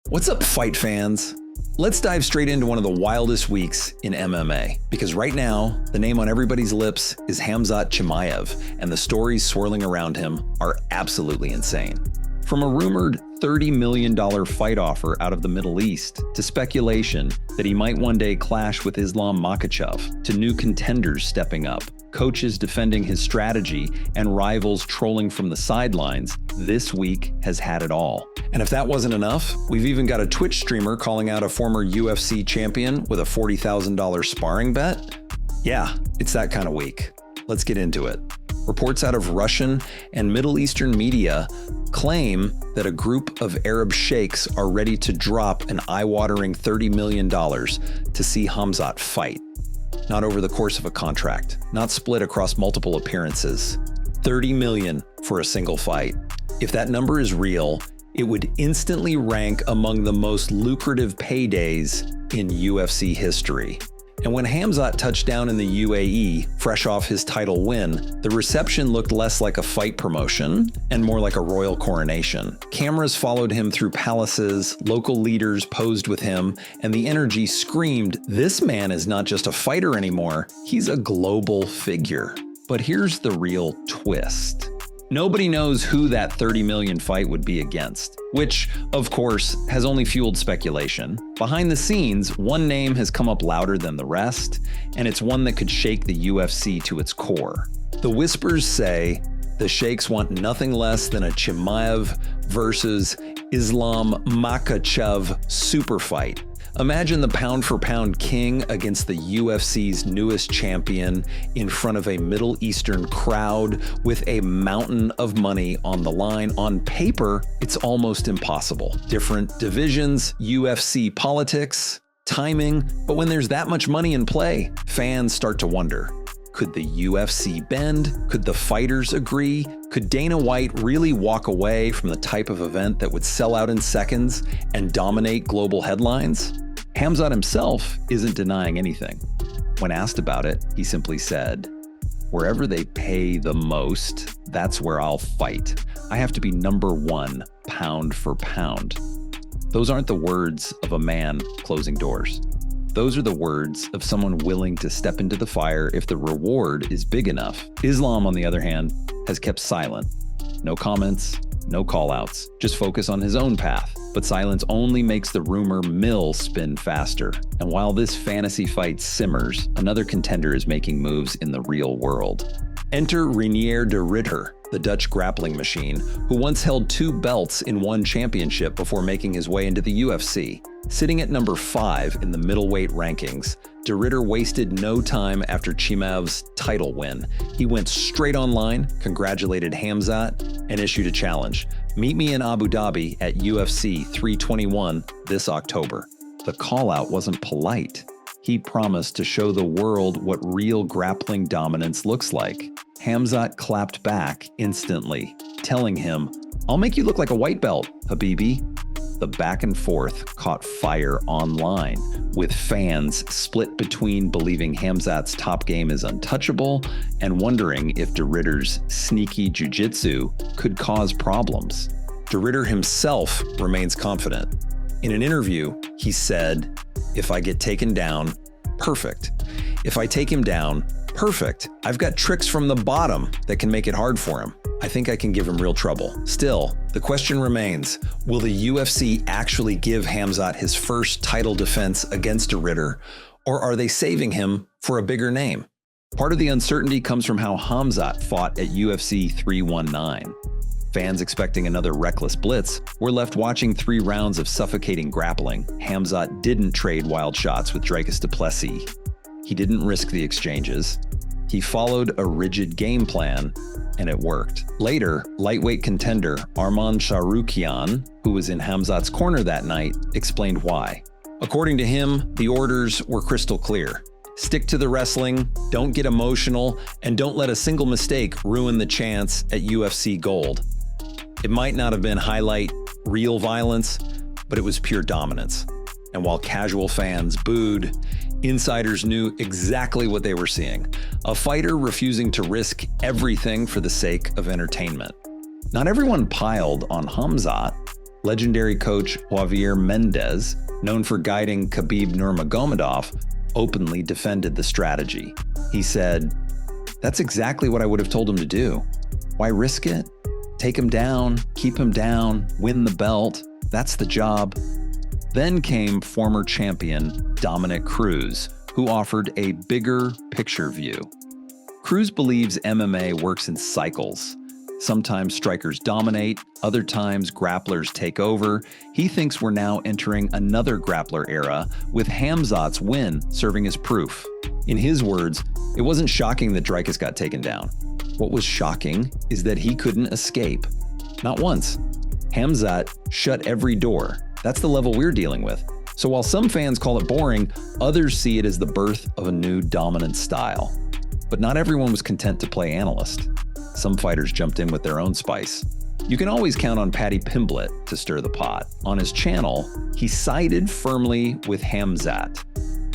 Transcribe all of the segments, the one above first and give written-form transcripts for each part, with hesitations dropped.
What's up, fight fans? Let's dive straight into one of the wildest weeks in MMA, because right now, the name on everybody's lips is Khamzat Chimaev, and the stories swirling around him are absolutely insane. From a rumored $30 million fight offer out of the Middle East, to speculation that he might one day clash with Islam Makhachev, to new contenders stepping up, coaches defending his strategy, and rivals trolling from the sidelines, this week has had it all. And if that wasn't enough, we've even got a Twitch streamer calling out a former UFC champion with a $40,000 sparring bet. Yeah, it's that kind of week. Let's get into it. Reports out of Russian and Middle Eastern media claim that a group of Arab sheikhs are ready to drop an eye-watering $30 million to see Khamzat fight. Not over the course of a contract, not split across multiple appearances. $30 million for a single fight. If that number is real, it would instantly rank among the most lucrative paydays in UFC history. And when Khamzat touched down in the UAE, fresh off his title win, the reception looked less like a fight promotion and more like a royal coronation. Cameras followed him through palaces, local leaders posed with him, and the energy screamed, this man is not just a fighter anymore, he's a global figure. But here's the real twist. Nobody knows who that $30 million fight would be against, which, of course, has only fueled speculation. Behind the scenes, one name has come up louder than the rest, and it's one that could shake the UFC to its core. The whispers say the sheikhs want nothing less than a Chimaev versus Islam Makhachev super fight. Imagine the pound-for-pound king against the UFC's newest champion in front of a Middle Eastern crowd with a mountain of money on the line. On paper, it's almost impossible. Different divisions, UFC politics, timing, but when there's that much money in play, fans start to wonder. Could the UFC bend? Could the fighters agree? Could Dana White really walk away from the type of event that would sell out in seconds and dominate global headlines? Khamzat himself isn't denying anything. When asked about it, he simply said, "Wherever they pay the most, that's where I'll fight. I have to be number one, pound for pound." Those aren't the words of a man closing doors. Those are the words of someone willing to step into the fire if the reward is big enough. Islam, on the other hand, has kept silent. No comments, no callouts, just focus on his own path. But silence only makes the rumor mill spin faster. And while this fantasy fight simmers, another contender is making moves in the real world. Enter Reinier de Ridder, the Dutch grappling machine, who once held 2 belts in one championship before making his way into the UFC. Sitting at number 5 in the middleweight rankings, de Ridder wasted no time after Chimaev's title win. He went straight online, congratulated Khamzat, and issued a challenge. Meet me in Abu Dhabi at UFC 321 this October. The call-out wasn't polite. He promised to show the world what real grappling dominance looks like. Khamzat clapped back instantly, telling him, "I'll make you look like a white belt, Habibi." The back and forth caught fire online, with fans split between believing Khamzat's top game is untouchable and wondering if de Ridder's sneaky jiu-jitsu could cause problems. De Ridder himself remains confident. In an interview, he said, "If I get taken down, perfect. If I take him down, perfect. I've got tricks from the bottom that can make it hard for him. I think I can give him real trouble." Still, the question remains, will the UFC actually give Khamzat his first title defense against de Ridder, or are they saving him for a bigger name? Part of the uncertainty comes from how Khamzat fought at UFC 319. Fans expecting another reckless blitz were left watching 3 rounds of suffocating grappling. Khamzat didn't trade wild shots with Dricus du Plessis. He didn't risk the exchanges. He followed a rigid game plan, and it worked. Later, lightweight contender Arman Tsarukyan, who was in Khamzat's corner that night, explained why. According to him, the orders were crystal clear. Stick to the wrestling, don't get emotional, and don't let a single mistake ruin the chance at UFC gold. It might not have been highlight real violence, but it was pure dominance. And while casual fans booed, insiders knew exactly what they were seeing. A fighter refusing to risk everything for the sake of entertainment. Not everyone piled on Khamzat. Legendary coach Javier Mendez, known for guiding Khabib Nurmagomedov, openly defended the strategy. He said, "That's exactly what I would have told him to do. Why risk it? Take him down, keep him down, win the belt. That's the job." Then came former champion Dominick Cruz, who offered a bigger picture view. Cruz believes MMA works in cycles. Sometimes strikers dominate, other times grapplers take over. He thinks we're now entering another grappler era, with Khamzat's win serving as proof. In his words, it wasn't shocking that Dricus got taken down. What was shocking is that he couldn't escape. Not once. Khamzat shut every door. That's the level we're dealing with. So while some fans call it boring, others see it as the birth of a new dominant style. But not everyone was content to play analyst. Some fighters jumped in with their own spice. You can always count on Paddy Pimblett to stir the pot. On his channel, he sided firmly with Khamzat.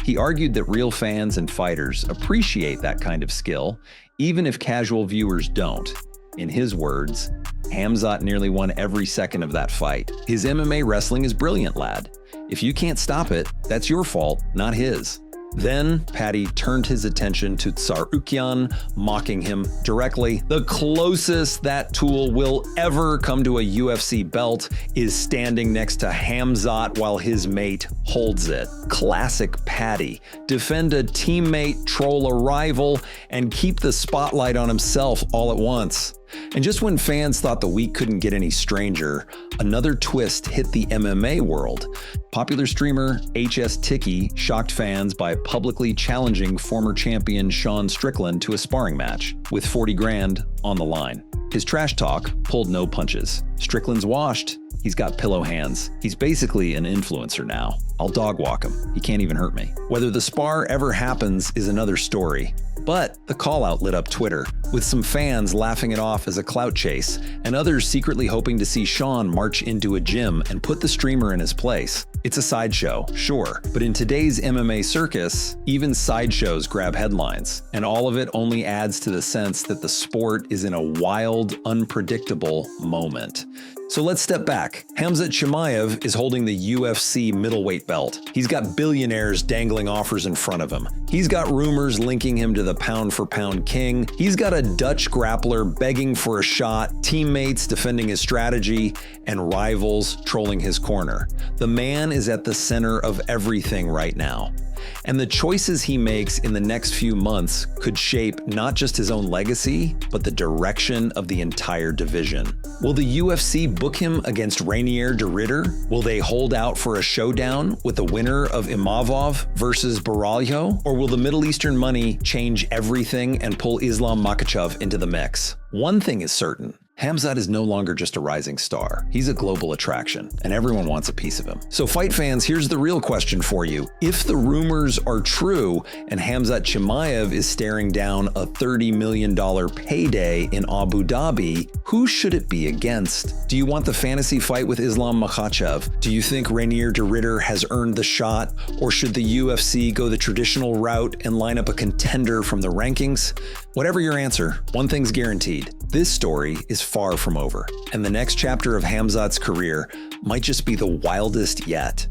He argued that real fans and fighters appreciate that kind of skill, even if casual viewers don't. In his words, Khamzat nearly won every second of that fight. His MMA wrestling is brilliant, lad. If you can't stop it, that's your fault, not his. Then Paddy turned his attention to Tsarukyan, mocking him directly. The closest that tool will ever come to a UFC belt is standing next to Khamzat while his mate holds it. Classic Paddy. Defend a teammate, troll a rival, and keep the spotlight on himself all at once. And just when fans thought the week couldn't get any stranger, another twist hit the MMA world. Popular streamer HS Tiki shocked fans by publicly challenging former champion Sean Strickland to a sparring match, with 40 grand on the line. His trash talk pulled no punches. Strickland's washed. He's got pillow hands. He's basically an influencer now. I'll dog walk him. He can't even hurt me. Whether the spar ever happens is another story. But the call-out lit up Twitter, with some fans laughing it off as a clout chase, and others secretly hoping to see Sean march into a gym and put the streamer in his place. It's a sideshow, sure, but in today's MMA circus, even sideshows grab headlines, and all of it only adds to the sense that the sport is in a wild, unpredictable moment. So let's step back. Khamzat Chimaev is holding the UFC middleweight belt. He's got billionaires dangling offers in front of him. He's got rumors linking him to the pound-for-pound king. He's got a Dutch grappler begging for a shot, teammates defending his strategy, and rivals trolling his corner. The man is at the center of everything right now. And the choices he makes in the next few months could shape not just his own legacy, but the direction of the entire division. Will the UFC book him against Reinier de Ridder? Will they hold out for a showdown with the winner of Imavov versus Baralho? Or will the Middle Eastern money change everything and pull Islam Makhachev into the mix? One thing is certain. Khamzat is no longer just a rising star. He's a global attraction, and everyone wants a piece of him. So fight fans, here's the real question for you. If the rumors are true and Khamzat Chimaev is staring down a $30 million payday in Abu Dhabi, who should it be against? Do you want the fantasy fight with Islam Makhachev? Do you think Reinier de Ridder has earned the shot? Or should the UFC go the traditional route and line up a contender from the rankings? Whatever your answer, one thing's guaranteed. This story is far from over, and the next chapter of Khamzat's career might just be the wildest yet.